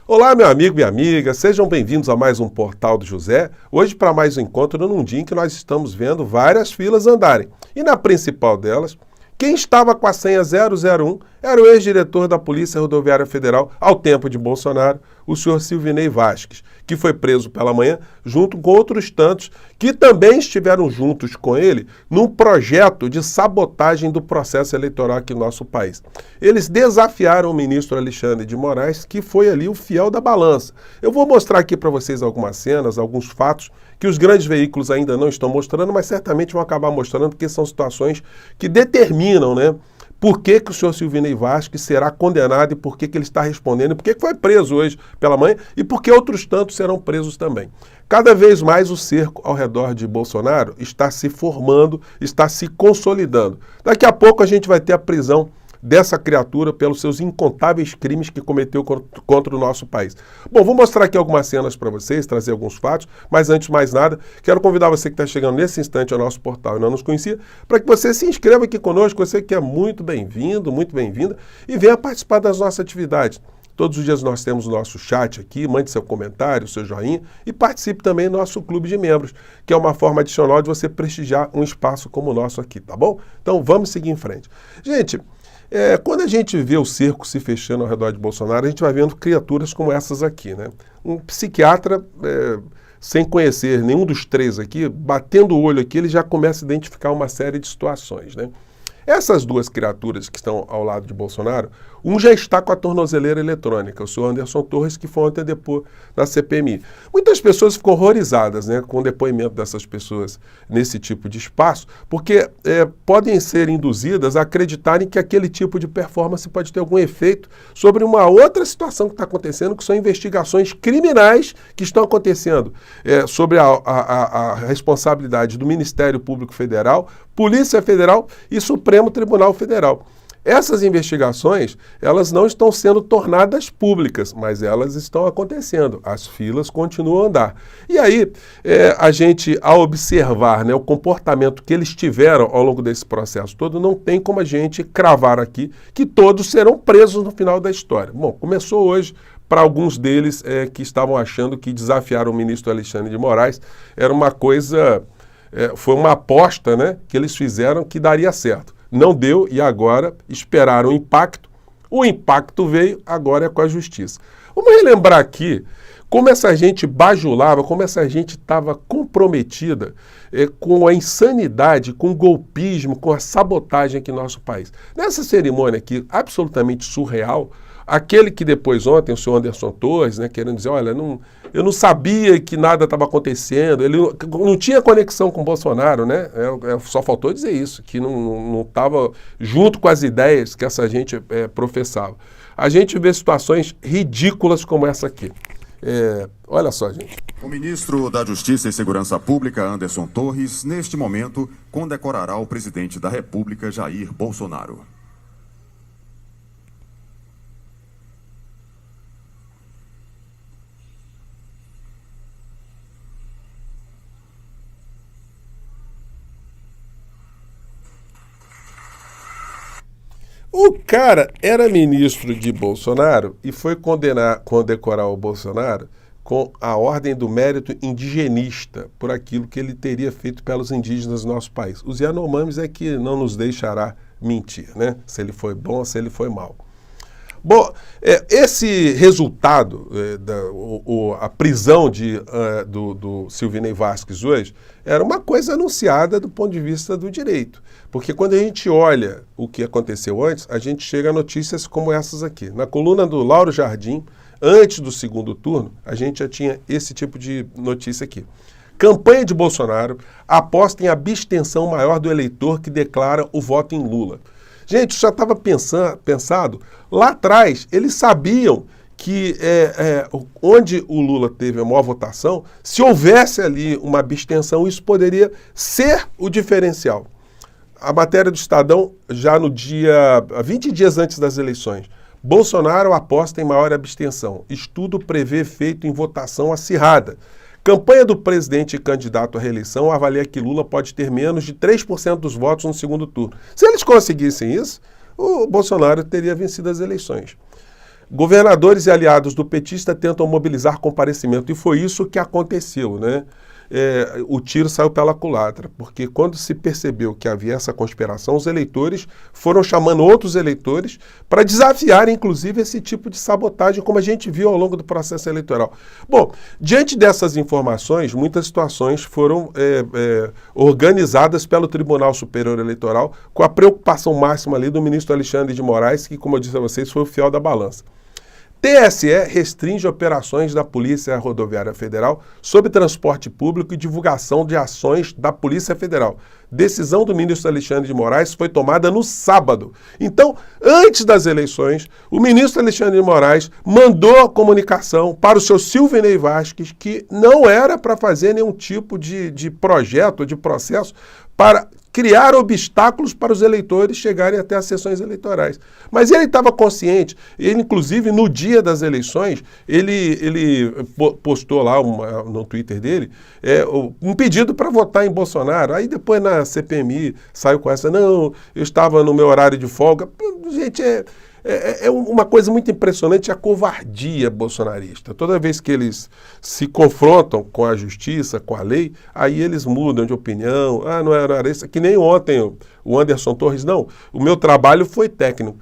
Olá, meu amigo e minha amiga, sejam bem-vindos a mais um Portal do José. Hoje para mais um encontro num dia em que nós estamos vendo várias filas andarem. E na principal delas, quem estava com a senha 001 era o ex-diretor da Polícia Rodoviária Federal ao tempo de Bolsonaro, o senhor Silvinei Vasquez, que foi preso pela manhã junto com outros tantos que também estiveram juntos com ele num projeto de sabotagem do processo eleitoral aqui no nosso país. Eles desafiaram o ministro Alexandre de Moraes, que foi ali o fiel da balança. Eu vou mostrar aqui para vocês algumas cenas, alguns fatos que os grandes veículos ainda não estão mostrando, mas certamente vão acabar mostrando, porque são situações que determinam, né? Por que o senhor Silvinei Vasquez será condenado e por que ele está respondendo, e por que foi preso hoje pela manhã e por que outros tantos serão presos também. Cada vez mais o cerco ao redor de Bolsonaro está se formando, está se consolidando. Daqui a pouco a gente vai ter a prisão dessa criatura pelos seus incontáveis crimes que cometeu contra o nosso país. Bom, vou mostrar aqui algumas cenas para vocês, trazer alguns fatos, mas antes de mais nada, quero convidar você que está chegando nesse instante ao nosso portal e não nos conhecia, para que você se inscreva aqui conosco, você que é muito bem-vindo, muito bem-vinda, e venha participar das nossas atividades. Todos os dias nós temos o nosso chat aqui, mande seu comentário, seu joinha e participe também do nosso clube de membros, que é uma forma adicional de você prestigiar um espaço como o nosso aqui, tá bom? Então vamos seguir em frente. Gente, quando a gente vê o cerco se fechando ao redor de Bolsonaro, a gente vai vendo criaturas como essas aqui, né? Um psiquiatra, sem conhecer nenhum dos três aqui, batendo o olho aqui, ele já começa a identificar uma série de situações, né? Essas duas criaturas que estão ao lado de Bolsonaro, um já está com a tornozeleira eletrônica, o senhor Anderson Torres, que foi ontem depor na CPMI. Muitas pessoas ficam horrorizadas, né, com o depoimento dessas pessoas nesse tipo de espaço, porque podem ser induzidas a acreditarem que aquele tipo de performance pode ter algum efeito sobre uma outra situação que está acontecendo, que são investigações criminais que estão acontecendo sobre a responsabilidade do Ministério Público Federal, Polícia Federal e Supremo Tribunal Federal. Essas investigações, elas não estão sendo tornadas públicas, mas elas estão acontecendo. As filas continuam a andar. E aí, a gente, ao observar, né, o comportamento que eles tiveram ao longo desse processo todo, não tem como a gente cravar aqui que todos serão presos no final da história. Bom, começou hoje para alguns deles que estavam achando que desafiar o ministro Alexandre de Moraes era uma coisa... foi uma aposta, né, que eles fizeram que daria certo. Não deu e agora esperaram o impacto. O impacto veio, agora é com a justiça. Vamos relembrar aqui como essa gente bajulava, como essa gente estava comprometida com a insanidade, com o golpismo, com a sabotagem aqui no nosso país. Nessa cerimônia aqui, absolutamente surreal, aquele que depois ontem, o senhor Anderson Torres, né, querendo dizer, olha, eu não sabia que nada estava acontecendo, ele não tinha conexão com o Bolsonaro, né? Só faltou dizer isso, que não estava junto com as ideias que essa gente professava. A gente vê situações ridículas como essa aqui. Olha só, gente. O ministro da Justiça e Segurança Pública, Anderson Torres, neste momento, condecorará o presidente da República, Jair Bolsonaro. O cara era ministro de Bolsonaro e foi condecorar o Bolsonaro com a Ordem do Mérito Indigenista por aquilo que ele teria feito pelos indígenas do nosso país. Os Yanomamis é que não nos deixará mentir, né? Se ele foi bom ou se ele foi mau. Bom, esse resultado, a prisão do Silvinei Vasquez hoje, era uma coisa anunciada do ponto de vista do direito. Porque quando a gente olha o que aconteceu antes, a gente chega a notícias como essas aqui. Na coluna do Lauro Jardim, antes do segundo turno, a gente já tinha esse tipo de notícia aqui. Campanha de Bolsonaro aposta em abstenção maior do eleitor que declara o voto em Lula. Gente, isso já estava pensado. Lá atrás, eles sabiam que onde o Lula teve a maior votação, se houvesse ali uma abstenção, isso poderia ser o diferencial. A matéria do Estadão, já no dia 20 dias antes das eleições. Bolsonaro aposta em maior abstenção. Estudo prevê efeito em votação acirrada. Campanha do presidente e candidato à reeleição avalia que Lula pode ter menos de 3% dos votos no segundo turno. Se eles conseguissem isso, o Bolsonaro teria vencido as eleições. governadores e aliados do petista tentam mobilizar comparecimento, e foi isso que aconteceu, né? O tiro saiu pela culatra, porque quando se percebeu que havia essa conspiração, os eleitores foram chamando outros eleitores para desafiar, inclusive, esse tipo de sabotagem, como a gente viu ao longo do processo eleitoral. Bom, diante dessas informações, muitas situações foram organizadas pelo Tribunal Superior Eleitoral, com a preocupação máxima ali do ministro Alexandre de Moraes, que, como eu disse a vocês, foi o fiel da balança. TSE restringe operações da Polícia Rodoviária Federal sobre transporte público e divulgação de ações da Polícia Federal. Decisão do ministro Alexandre de Moraes foi tomada no sábado. Então, antes das eleições, o ministro Alexandre de Moraes mandou a comunicação para o seu Silvinei Vasquez que não era para fazer nenhum tipo de projeto, de processo, para criar obstáculos para os eleitores chegarem até as sessões eleitorais. Mas ele estava consciente, ele inclusive no dia das eleições, ele postou lá no Twitter dele um pedido para votar em Bolsonaro. Aí depois na CPMI saiu com essa, não, eu estava no meu horário de folga. Gente, é uma coisa muito impressionante a covardia bolsonarista. Toda vez que eles se confrontam com a justiça, com a lei, aí eles mudam de opinião. Ah, não era isso. Que nem ontem o Anderson Torres, não. O meu trabalho foi técnico.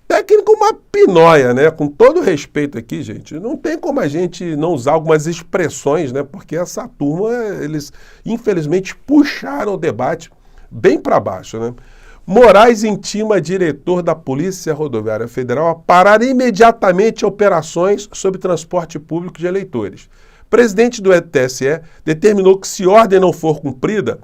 Técnico uma pinóia, né? Com todo respeito aqui, gente, não tem como a gente não usar algumas expressões, né? Porque essa turma, eles infelizmente puxaram o debate bem para baixo, né? Moraes intima diretor da Polícia Rodoviária Federal a parar imediatamente operações sobre transporte público de eleitores. Presidente do TSE determinou que, se ordem não for cumprida,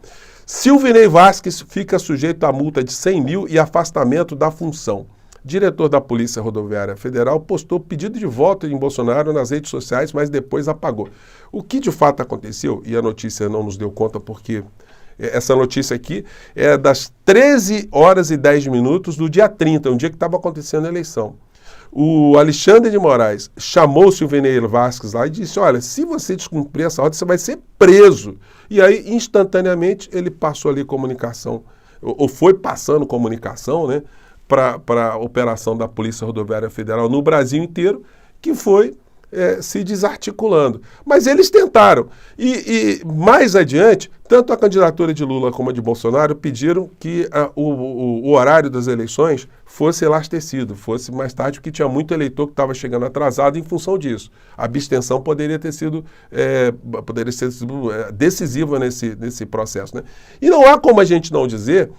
Silvinei Vasquez fica sujeito a multa de 100 mil e afastamento da função. Diretor da Polícia Rodoviária Federal postou pedido de voto em Bolsonaro nas redes sociais, mas depois apagou. O que de fato aconteceu, e a notícia não nos deu conta porque essa notícia aqui é das 13 horas e 10 minutos do dia 30, um dia que estava acontecendo a eleição. O Alexandre de Moraes chamou o Silvinei Vasquez lá e disse, olha, se você descumprir essa ordem, você vai ser preso. E aí, instantaneamente, ele passou ali comunicação, ou foi passando comunicação, né, para a operação da Polícia Rodoviária Federal no Brasil inteiro, que foi se desarticulando. Mas eles tentaram. E mais adiante, tanto a candidatura de Lula como a de Bolsonaro pediram que o horário das eleições fosse elastecido, fosse mais tarde, porque tinha muito eleitor que estava chegando atrasado em função disso. A abstenção poderia ter sido decisiva nesse processo, né? E não há como a gente não dizer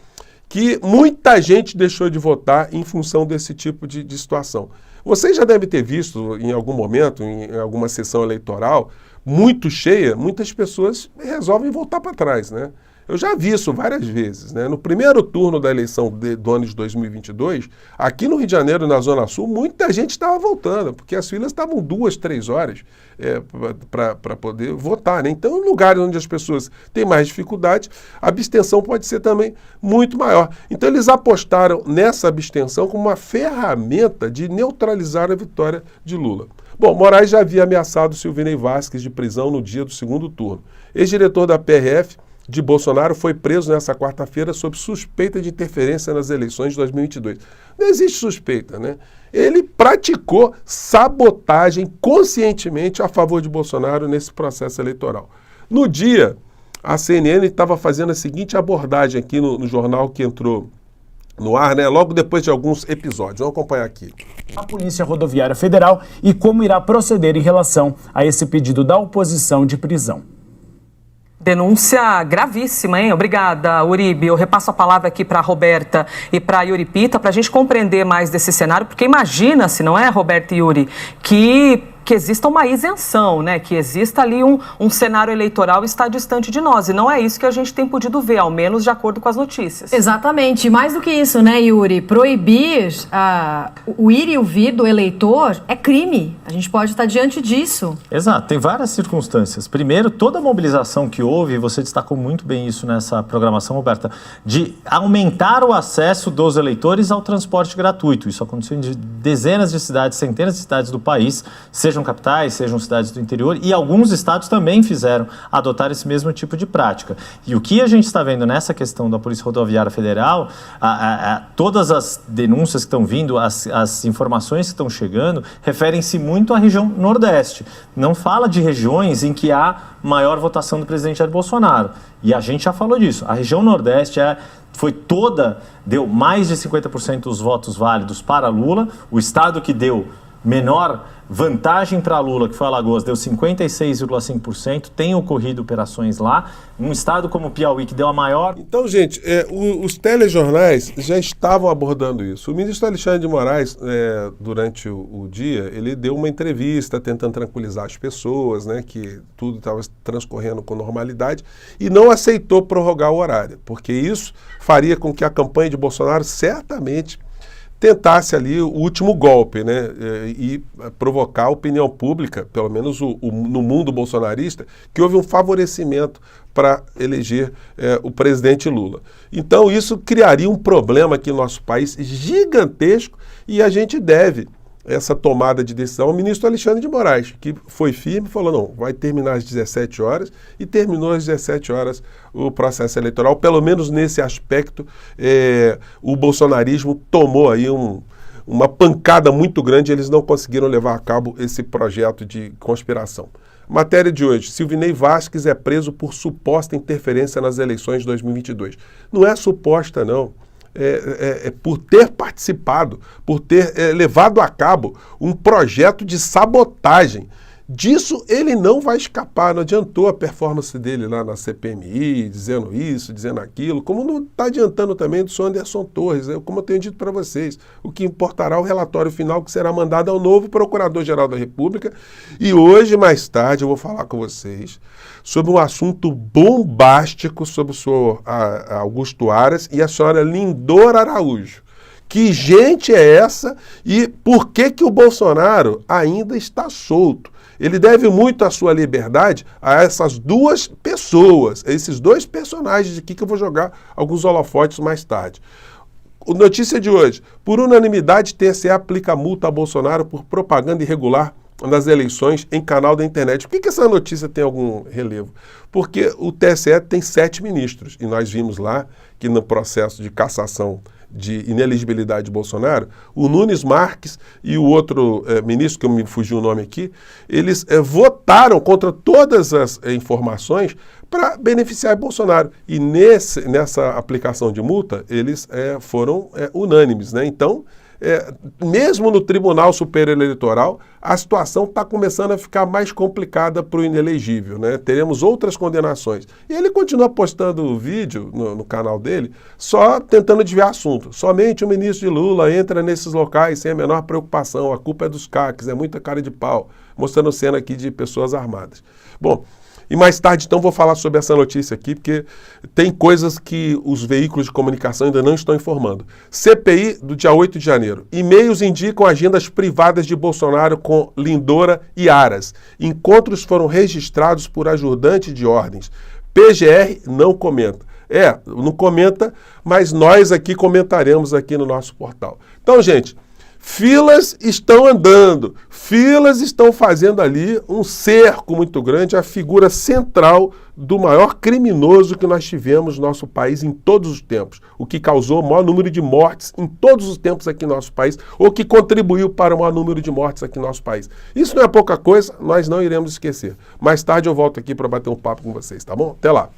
que muita gente deixou de votar em função desse tipo de situação. Vocês já devem ter visto em algum momento, em alguma sessão eleitoral muito cheia, muitas pessoas resolvem voltar para trás, né? Eu já vi isso várias vezes, né? No primeiro turno da eleição do ano de 2022, aqui no Rio de Janeiro, na Zona Sul, muita gente estava voltando, porque as filas estavam 2, 3 horas para poder votar, né? Então, em lugares onde as pessoas têm mais dificuldade, a abstenção pode ser também muito maior. Então, eles apostaram nessa abstenção como uma ferramenta de neutralizar a vitória de Lula. Bom, Moraes já havia ameaçado Silvinei Vasquez de prisão no dia do segundo turno. Ex-diretor da PRF de Bolsonaro foi preso nessa quarta-feira sob suspeita de interferência nas eleições de 2022. Não existe suspeita, né? Ele praticou sabotagem conscientemente a favor de Bolsonaro nesse processo eleitoral. No dia, a CNN estava fazendo a seguinte abordagem aqui no jornal que entrou no ar, né? Logo depois de alguns episódios. Vamos acompanhar aqui. A Polícia Rodoviária Federal e como irá proceder em relação a esse pedido da oposição de prisão. Denúncia gravíssima, hein? Obrigada, Uribe. Eu repasso a palavra aqui para a Roberta e para a Yuri Pita, para a gente compreender mais desse cenário, porque imagina-se, não é, Roberta e Yuri, que exista uma isenção, né? Que exista ali um cenário eleitoral está distante de nós. E não é isso que a gente tem podido ver, ao menos de acordo com as notícias. Exatamente. Mais do que isso, né, Yuri? Proibir o ir e o vir do eleitor é crime. A gente pode estar diante disso. Exato. Tem várias circunstâncias. Primeiro, toda a mobilização que houve, você destacou muito bem isso nessa programação, Roberta, de aumentar o acesso dos eleitores ao transporte gratuito. Isso aconteceu em dezenas de cidades, centenas de cidades do país, seja sejam capitais, sejam cidades do interior, e alguns estados também fizeram adotar esse mesmo tipo de prática. E o que a gente está vendo nessa questão da Polícia Rodoviária Federal, todas as denúncias que estão vindo, as informações que estão chegando, referem-se muito à região Nordeste. Não fala de regiões em que há maior votação do presidente Jair Bolsonaro. E a gente já falou disso. A região Nordeste deu mais de 50% dos votos válidos para Lula. O estado que deu menor vantagem para Lula, que foi Alagoas, deu 56,5%, tem ocorrido operações lá. Um estado como Piauí, que deu a maior... Então, gente, os telejornais já estavam abordando isso. O ministro Alexandre de Moraes, durante o dia, ele deu uma entrevista tentando tranquilizar as pessoas, né, que tudo estava transcorrendo com normalidade, e não aceitou prorrogar o horário, porque isso faria com que a campanha de Bolsonaro certamente tentasse ali o último golpe, né, e provocar a opinião pública, pelo menos no mundo bolsonarista, que houve um favorecimento para eleger o presidente Lula. Então isso criaria um problema aqui no nosso país gigantesco, e a gente deve essa tomada de decisão ao ministro Alexandre de Moraes, que foi firme e falou, não, vai terminar às 17 horas, e terminou às 17 horas o processo eleitoral. Pelo menos nesse aspecto, o bolsonarismo tomou aí uma pancada muito grande, eles não conseguiram levar a cabo esse projeto de conspiração. Matéria de hoje, Silvinei Vasquez é preso por suposta interferência nas eleições de 2022. Não é suposta, não. Por ter participado, por ter levado a cabo um projeto de sabotagem. Disso ele não vai escapar, não adiantou a performance dele lá na CPMI, dizendo isso, dizendo aquilo, como não está adiantando também do senhor Anderson Torres, como eu tenho dito para vocês, o que importará o relatório final que será mandado ao novo Procurador-Geral da República, e hoje, mais tarde, eu vou falar com vocês sobre um assunto bombástico sobre o senhor Augusto Aras e a senhora Lindora Araújo. Que gente é essa e por que o Bolsonaro ainda está solto? Ele deve muito a sua liberdade a essas duas pessoas, a esses dois personagens aqui que eu vou jogar alguns holofotes mais tarde. Notícia de hoje. Por unanimidade, TSE aplica multa a Bolsonaro por propaganda irregular nas eleições em canal da internet. Por que essa notícia tem algum relevo? Porque o TSE tem 7 ministros e nós vimos lá que no processo de cassação de inelegibilidade de Bolsonaro, o Nunes Marques e o outro ministro, que eu me fugiu o nome aqui, eles votaram contra todas as informações para beneficiar Bolsonaro. E nessa aplicação de multa, eles foram unânimes, né? Então, mesmo no Tribunal Superior Eleitoral, a situação está começando a ficar mais complicada para o inelegível, né? Teremos outras condenações. E ele continua postando vídeo no canal dele, só tentando desviar assunto. Somente o ministro de Lula entra nesses locais sem a menor preocupação, a culpa é dos CACs, é muita cara de pau, mostrando cena aqui de pessoas armadas. Bom, e mais tarde, então, vou falar sobre essa notícia aqui, porque tem coisas que os veículos de comunicação ainda não estão informando. CPI do dia 8 de janeiro. E-mails indicam agendas privadas de Bolsonaro com Lindora e Aras. Encontros foram registrados por ajudante de ordens. PGR não comenta. Não comenta, mas nós aqui comentaremos aqui no nosso portal. Então, gente, filas estão andando, filas estão fazendo ali um cerco muito grande, a figura central do maior criminoso que nós tivemos no nosso país em todos os tempos, o que causou o maior número de mortes em todos os tempos aqui no nosso país, ou que contribuiu para o maior número de mortes aqui no nosso país. Isso não é pouca coisa, nós não iremos esquecer. Mais tarde eu volto aqui para bater um papo com vocês, tá bom? Até lá!